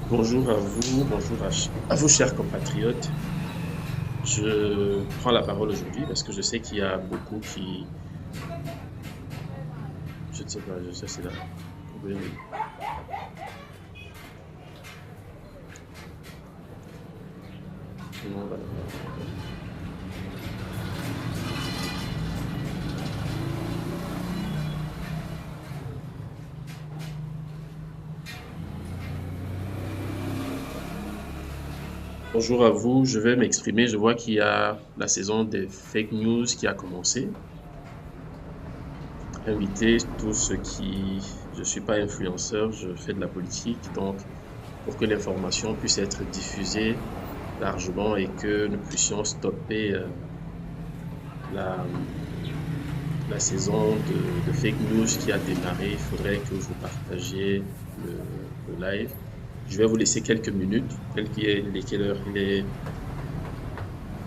Bonjour à vous, bonjour à vous, chers compatriotes. Je prends la parole aujourd'hui parce que je sais qu'il y a beaucoup qui, je ne sais pas, je sais c'est là. Oui, oui. Non, voilà. Bonjour à vous, je vais m'exprimer. Je vois qu'il y a la saison des fake news qui a commencé. Inviter tous ceux qui, je suis pas influenceur, je fais de la politique, donc pour que l'information puisse être diffusée largement et que nous puissions stopper la, la saison de fake news qui a démarré, il faudrait que vous partagiez le live. Je vais vous laisser quelques minutes. Il est quelle heure?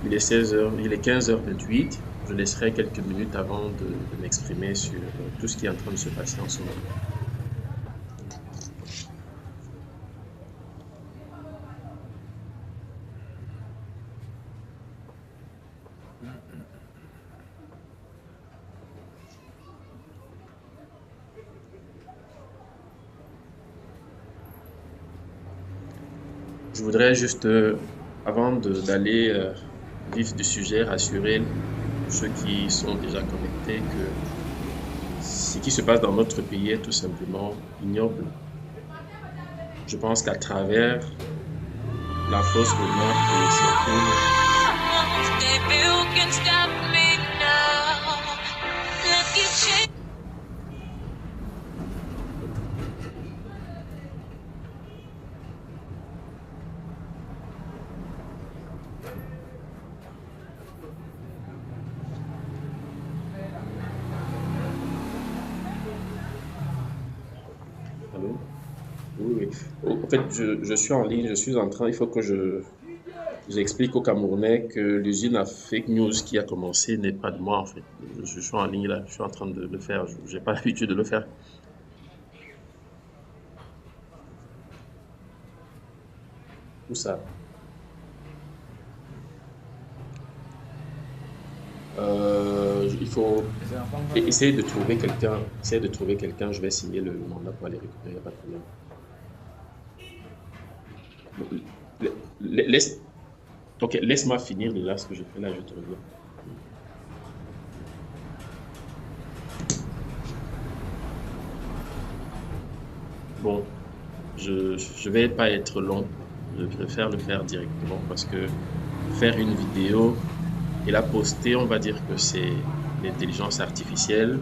Il est 16 heures, il est 15h28. Je laisserai quelques minutes avant de m'exprimer sur tout ce qui est en train de se passer en ce moment. Je voudrais juste, avant d'aller vif du sujet, rassurer ceux qui sont déjà connectés que ce qui se passe dans notre pays est tout simplement ignoble. Je pense qu'à travers la fausse rumeur qui circule, allô? Oui, oui. En fait, je suis en ligne, je suis en train, il faut que j'explique aux Camerounais que l'usine à fake news qui a commencé n'est pas de moi, en fait. Je suis en ligne là, je suis en train de le faire, je n'ai pas l'habitude de le faire. Tout ça. Il faut essayer de trouver quelqu'un, je vais signer le mandat pour aller récupérer, il n'y a pas de problème. Laisse, ok, laisse-moi finir de là ce que je fais là, je te reviens. Bon, je vais pas être long, je préfère le faire directement parce que faire une vidéo et la poster, on va dire que c'est l'intelligence artificielle.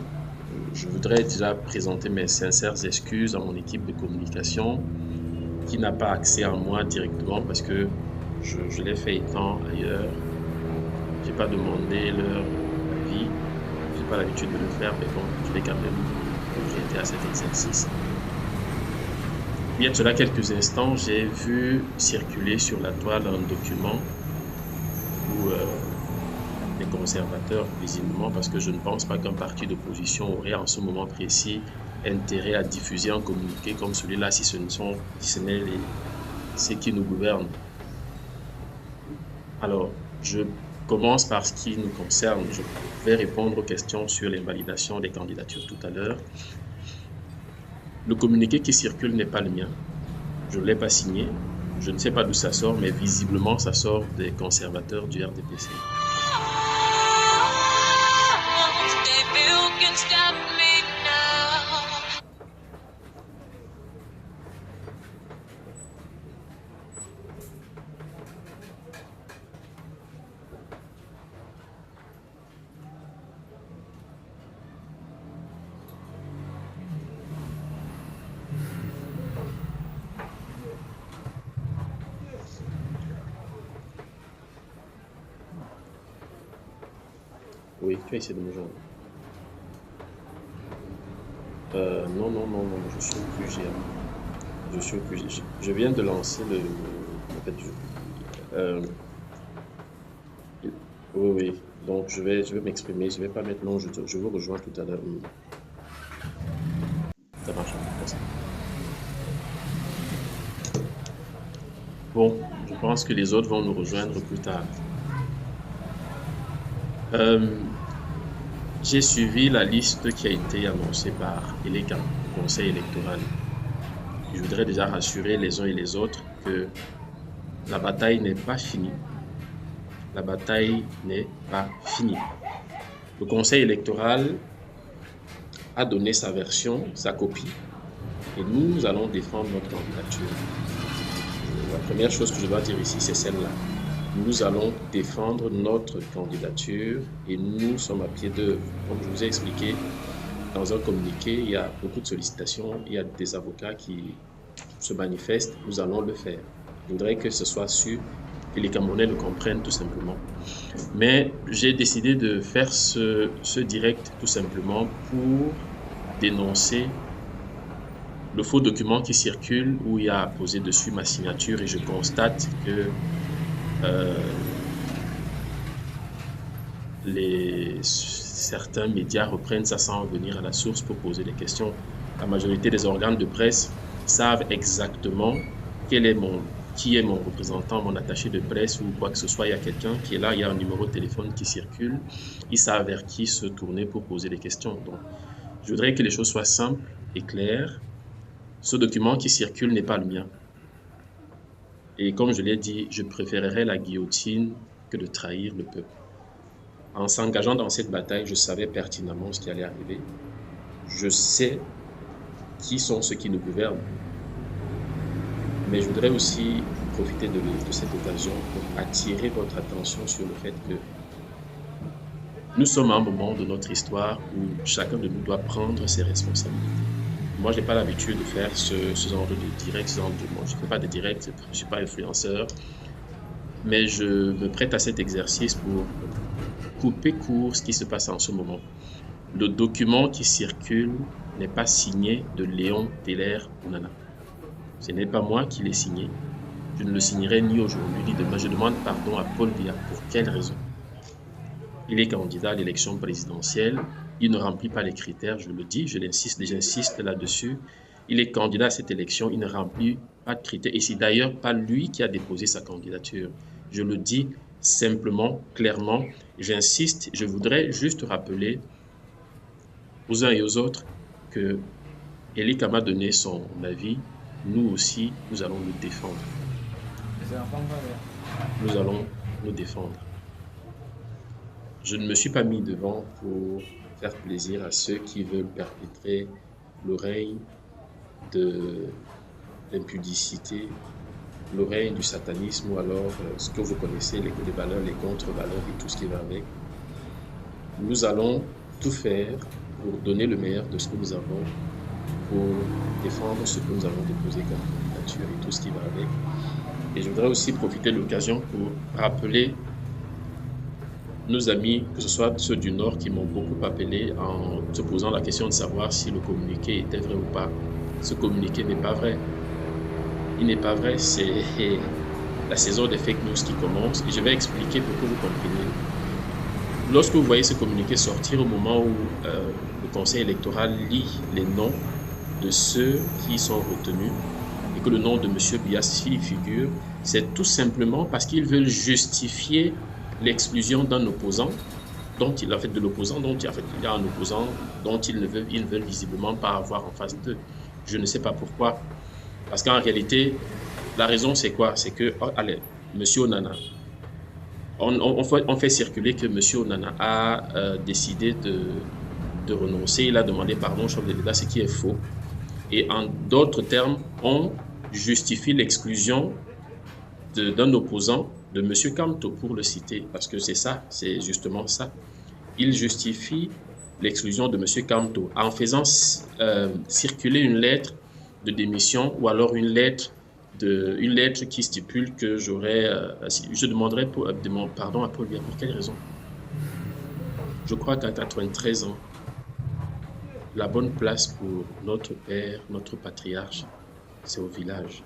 Je voudrais déjà présenter mes sincères excuses à mon équipe de communication qui n'a pas accès à moi directement parce que je l'ai fait étant ailleurs. J'ai pas demandé leur avis, j'ai pas l'habitude de le faire, mais bon, je vais quand même prêter à cet exercice. Il y a de cela quelques instants, j'ai vu circuler sur la toile un document où les conservateurs, visiblement, parce que je ne pense pas qu'un parti d'opposition aurait en ce moment précis intérêt à diffuser un communiqué comme celui-là si ce n'est ceux qui nous gouvernent. Alors, je commence par ce qui nous concerne. Je vais répondre aux questions sur l'invalidation des candidatures tout à l'heure. Le communiqué qui circule n'est pas le mien. Je ne l'ai pas signé. Je ne sais pas d'où ça sort, mais visiblement, ça sort des conservateurs du RDPC. Oui, tu as essayé de me joindre. Non, non, non, non, je suis au QG. Je suis au QG. Je viens de lancer en fait, euh, oui, oui. Donc, je vais m'exprimer. Je vais pas mettre non, je vous rejoins tout à l'heure. Ça marche comme ça. Bon, je pense que les autres vont nous rejoindre plus tard. J'ai suivi la liste qui a été annoncée par le Conseil électoral. Je voudrais déjà rassurer les uns et les autres que la bataille n'est pas finie. La bataille n'est pas finie. Le Conseil électoral a donné sa version, sa copie, et nous allons défendre notre candidature. La première chose que je dois dire ici, c'est celle-là. Nous allons défendre notre candidature et nous sommes à pied d'œuvre. Comme je vous ai expliqué, dans un communiqué, il y a beaucoup de sollicitations, il y a des avocats qui se manifestent, nous allons le faire. Je voudrais que ce soit sûr, que les Camerounais le comprennent tout simplement. Mais j'ai décidé de faire ce direct tout simplement pour dénoncer le faux document qui circule où il y a posé dessus ma signature et je constate que certains médias reprennent ça sans revenir à la source pour poser des questions. La majorité des organes de presse savent exactement qui est mon représentant, mon attaché de presse ou quoi que ce soit. Il y a quelqu'un qui est là, il y a un numéro de téléphone qui circule. Ils savent vers qui se tourner pour poser des questions. Donc, je voudrais que les choses soient simples et claires. Ce document qui circule n'est pas le mien. Et comme je l'ai dit, je préférerais la guillotine que de trahir le peuple. En s'engageant dans cette bataille, je savais pertinemment ce qui allait arriver. Je sais qui sont ceux qui nous gouvernent. Mais je voudrais aussi profiter de cette occasion pour attirer votre attention sur le fait que nous sommes à un moment de notre histoire où chacun de nous doit prendre ses responsabilités. Moi, je n'ai pas l'habitude de faire ce genre de direct, je ne fais pas de direct, je ne suis pas influenceur, mais je me prête à cet exercice pour couper court ce qui se passe en ce moment. Le document qui circule n'est pas signé de Léon Teller-Onana. Ce n'est pas moi qui l'ai signé. Je ne le signerai ni aujourd'hui ni demain. Je demande pardon à Paul Biya. Pour quelle raison? Il est candidat à l'élection présidentielle. Il ne remplit pas les critères, je le dis, j'insiste là-dessus. Il est candidat à cette élection, il ne remplit pas de critères. Et c'est d'ailleurs pas lui qui a déposé sa candidature. Je le dis simplement, clairement. J'insiste, je voudrais juste rappeler aux uns et aux autres que Eli Kama a donné son avis. Nous aussi, nous allons le défendre. Nous allons nous défendre. Je ne me suis pas mis devant pour faire plaisir à ceux qui veulent perpétrer le règne de l'impudicité, le règne du satanisme ou alors ce que vous connaissez, les valeurs, les contre-valeurs et tout ce qui va avec. Nous allons tout faire pour donner le meilleur de ce que nous avons, pour défendre ce que nous avons déposé comme candidature et tout ce qui va avec. Et je voudrais aussi profiter de l'occasion pour rappeler nos amis, que ce soit ceux du Nord, qui m'ont beaucoup appelé en se posant la question de savoir si le communiqué était vrai ou pas. Ce communiqué n'est pas vrai. Il n'est pas vrai, c'est la saison des fake news qui commence. Et je vais expliquer pour que vous compreniez. Lorsque vous voyez ce communiqué sortir au moment où le Conseil électoral lit les noms de ceux qui sont retenus et que le nom de M. Biya y figure, c'est tout simplement parce qu'ils veulent justifier l'exclusion d'un opposant, dont il a fait de l'opposant, dont il y a un opposant dont ils ne veulent visiblement pas avoir en face d'eux. Je ne sais pas pourquoi. Parce qu'en réalité, la raison c'est quoi? C'est que, allez, M. Onana, on fait circuler que M. Onana a décidé de renoncer. Il a demandé pardon au chef de l'État, ce qui est faux. Et en d'autres termes, on justifie l'exclusion d'un opposant, de M. Kamto, pour le citer, parce que c'est ça, c'est justement ça. Il justifie l'exclusion de M. Kamto en faisant circuler une lettre de démission ou alors une lettre qui stipule que je demanderai pardon à Paul Biya. Pour quelle raison? Je crois qu'à 93 ans, la bonne place pour notre père, notre patriarche, c'est au village.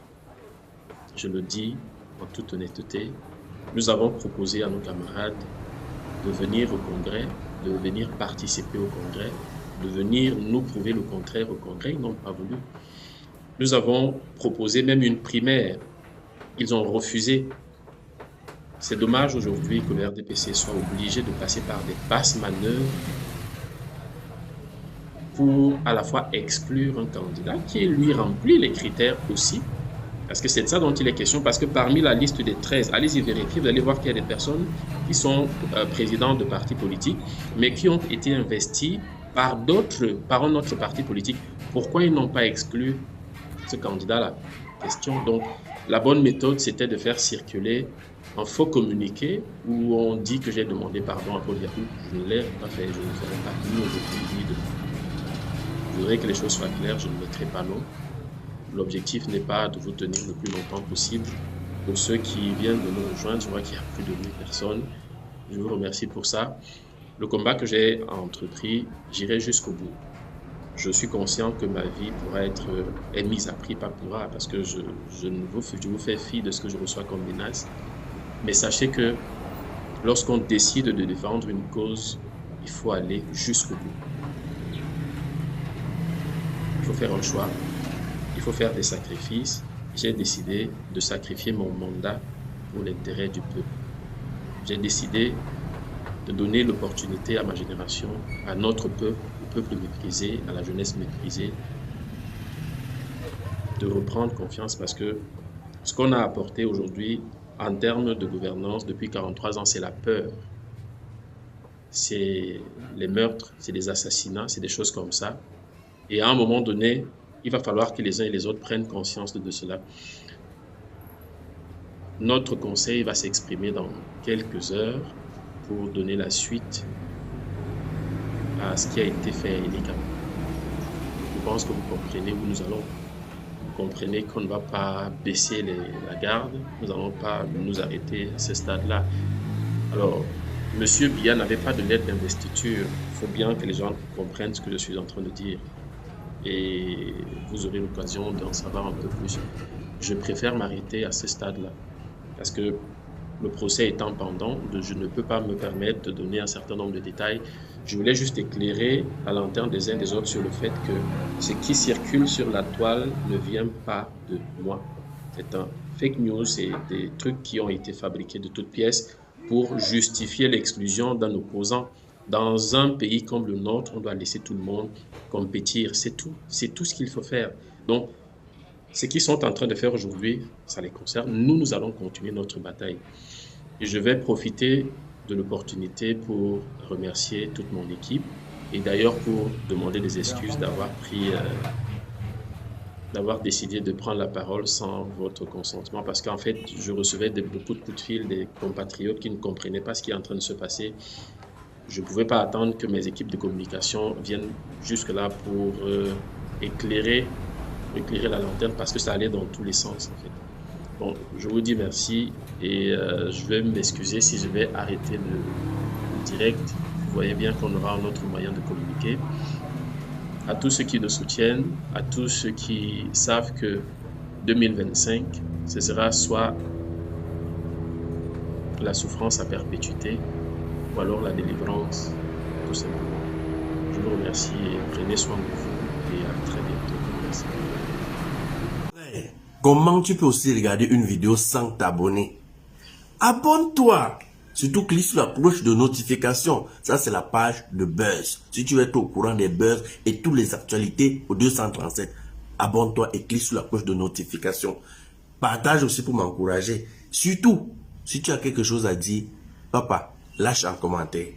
Je le dis en toute honnêteté, nous avons proposé à nos camarades de venir au congrès, de venir participer au congrès, de venir nous prouver le contraire au Congrès. Ils n'ont pas voulu. Nous avons proposé même une primaire. Ils ont refusé. C'est dommage aujourd'hui que le RDPC soit obligé de passer par des basses manœuvres pour à la fois exclure un candidat qui lui remplit les critères aussi. Parce que c'est de ça dont il est question, parce que parmi la liste des 13, allez-y vérifier, vous allez voir qu'il y a des personnes qui sont présidents de partis politiques, mais qui ont été investis par un autre parti politique. Pourquoi ils n'ont pas exclu ce candidat-là? Question. Donc, la bonne méthode, c'était de faire circuler un faux communiqué où on dit que j'ai demandé pardon à Paul Yahou. Je ne l'ai pas fait, je ne le ferai pas, ni aujourd'hui, ni demain. Je voudrais que les choses soient claires, je ne mettrai pas non. L'objectif n'est pas de vous tenir le plus longtemps possible. Pour ceux qui viennent de nous rejoindre, je vois qu'il y a plus de 1000 personnes. Je vous remercie pour ça. Le combat que j'ai entrepris, j'irai jusqu'au bout. Je suis conscient que ma vie est mise à prix, pas pourra, parce que je vous fais fi de ce que je reçois comme menace. Mais sachez que lorsqu'on décide de défendre une cause, il faut aller jusqu'au bout. Il faut faire un choix. Il faut faire des sacrifices. J'ai décidé de sacrifier mon mandat pour l'intérêt du peuple. J'ai décidé de donner l'opportunité à ma génération, à notre peuple, au peuple méprisé, à la jeunesse méprisée, de reprendre confiance parce que ce qu'on a apporté aujourd'hui en termes de gouvernance depuis 43 ans, c'est la peur. C'est les meurtres, c'est des assassinats, c'est des choses comme ça. Et à un moment donné, il va falloir que les uns et les autres prennent conscience de cela. Notre conseil va s'exprimer dans quelques heures pour donner la suite à ce qui a été fait illégalement. Je pense que vous comprenez où nous allons. Vous comprenez qu'on ne va pas baisser la garde, nous n'allons pas nous arrêter à ce stade-là. Alors, M. Biya n'avait pas de lettre d'investiture. Il faut bien que les gens comprennent ce que je suis en train de dire. Et vous aurez l'occasion d'en savoir un peu plus. Je préfère m'arrêter à ce stade-là. Parce que le procès étant pendant, je ne peux pas me permettre de donner un certain nombre de détails. Je voulais juste éclairer la lanterne des uns et des autres sur le fait que ce qui circule sur la toile ne vient pas de moi. C'est un fake news, c'est des trucs qui ont été fabriqués de toutes pièces pour justifier l'exclusion d'un opposant. Dans un pays comme le nôtre, on doit laisser tout le monde compétir. C'est tout ce qu'il faut faire. Donc, ce qu'ils sont en train de faire aujourd'hui, ça les concerne. Nous allons continuer notre bataille. Et je vais profiter de l'opportunité pour remercier toute mon équipe et d'ailleurs pour demander des excuses d'avoir décidé de prendre la parole sans votre consentement parce qu'en fait, je recevais beaucoup de coups de fil des compatriotes qui ne comprenaient pas ce qui est en train de se passer. Je ne pouvais pas attendre que mes équipes de communication viennent jusque-là pour éclairer la lanterne parce que ça allait dans tous les sens en fait. Bon, je vous dis merci et je vais m'excuser si je vais arrêter le direct. Vous voyez bien qu'on aura un autre moyen de communiquer. À tous ceux qui nous soutiennent, à tous ceux qui savent que 2025, ce sera soit la souffrance à perpétuité ou alors la délivrance, tout simplement. Je vous remercie et prenez soin de vous et à très bientôt. Merci. Comment tu peux aussi regarder une vidéo sans t'abonner? Abonne-toi! Surtout clique sur la cloche de notification. Ça, c'est la page de Buzz. Si tu veux être au courant des buzz et toutes les actualités au 237, abonne-toi et clique sur la cloche de notification. Partage aussi pour m'encourager. Surtout, si tu as quelque chose à dire, papa, lâche un commentaire.